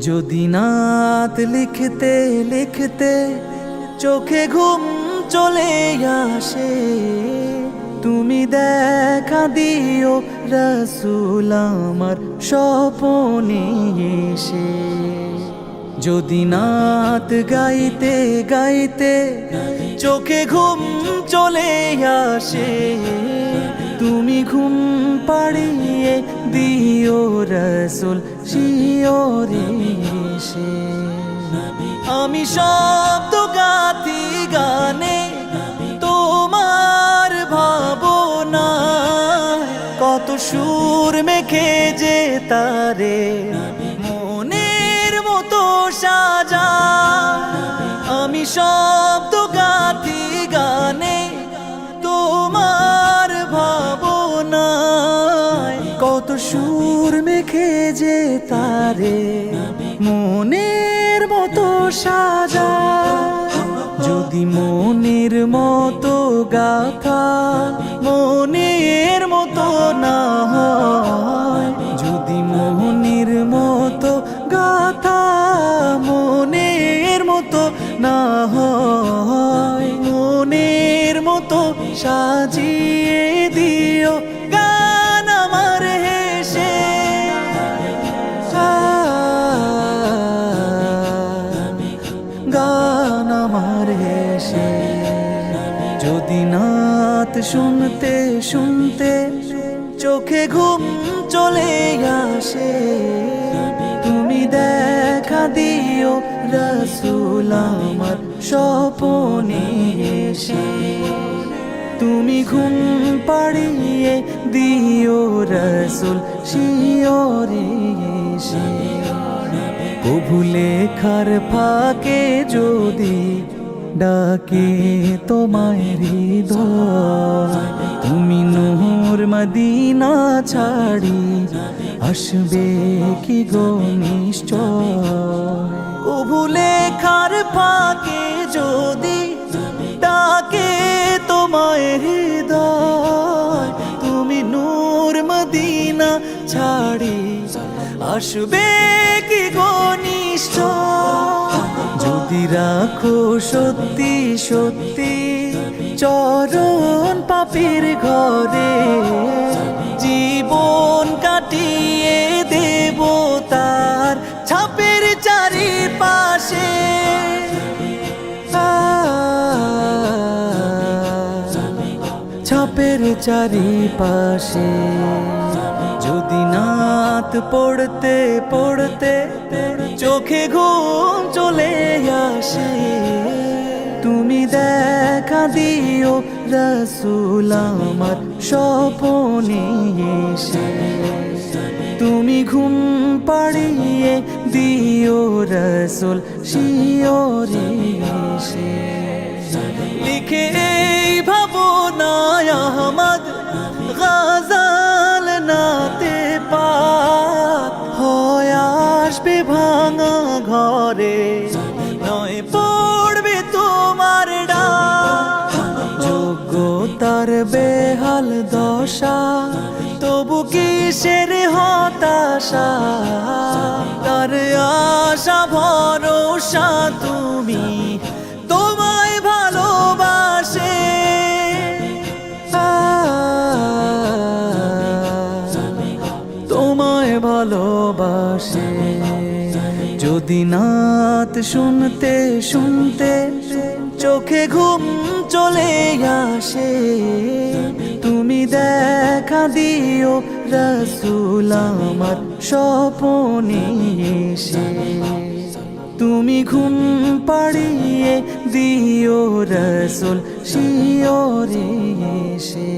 যদি নাত লিখতে লিখতে চোখে ঘুম চলে আসে, তুমি দেখা দিও রাসূল আমার স্বপনে এসে। যদি নাত গাইতে গাইতে চোখে ঘুম চলে আসে, তুমি ঘুম পাড়িয়ে দিও রাসূল শিয়রে এসে। আমি শব্দ গাথি গানে তোমার ভাবনা, কত সুর মেখে যে তারে মনের মতো সাজা। আমি শব্দ গাথি গানে তোমার ভাবনা, কত সুর মেখে যে তারে মনের মতো সাজা। যদি মনের মতো গাথা মনের মতো না হয়, যদি মনের মতো গাথা মনের মতো না হয়, মনের মতো সাজিয়ে দিও গান আমার হেসে। গান আমার হেসে। যদি নাত শুনতে শুনতে চোখে ঘুম চলে আসে, তুমি দেখা দিও রাসূল আমার স্বপনে এসে। তুমি ঘুম পাড়িয়ে দিও রাসূল শিয়রে এসে। কভু লেখার ফাঁকে যদি ডাকে তোমায় হৃদয়, তুমি নূর মদিনা ছাড়ি আসবে কি গো নিশ্চয়। কভু লেখার ফাঁকে যদি ডাকে তোমায় হৃদয়, তুমি নূর মদিনা ছাড়ি আসবে কি গো নিশ্চয়। যদি রাখো সত্যি সত্যি চরণ পাপীর ঘরে, জীবন কাটিয়ে দেব তার ছাপের চারিপাশে। ছাপের চারিপাশে। যদি নাত পড়তে পড়তে চোখে ঘুম চলে আসে, তুমি দেখা দিও রাসূল আমার স্বপনে এসে। তুমি ঘুম পাড়িয়ে দিও রাসূল শিয়রে এসে। লিখে এই ভাবনায় আহমদ গাজাল নাতে পাক হয় আসবে ভাঙা ঘরে, নয় পড়বে তোমার ডাক। যোগ্যতার বেহাল দশা তবু কিসের হতাশা, তার আশা ভরসা তুমি তোমায় ভালোবাসে। তোমায় ভালোবাসে। যদি নাত শুনতে শুনতে চোখে ঘুম চলে আসে, তুমি দেখা দিও রাসূল আমার স্বপনে এসে। তুমি ঘুম পাড়িয়ে দিও রাসূল শিয়রে এসে।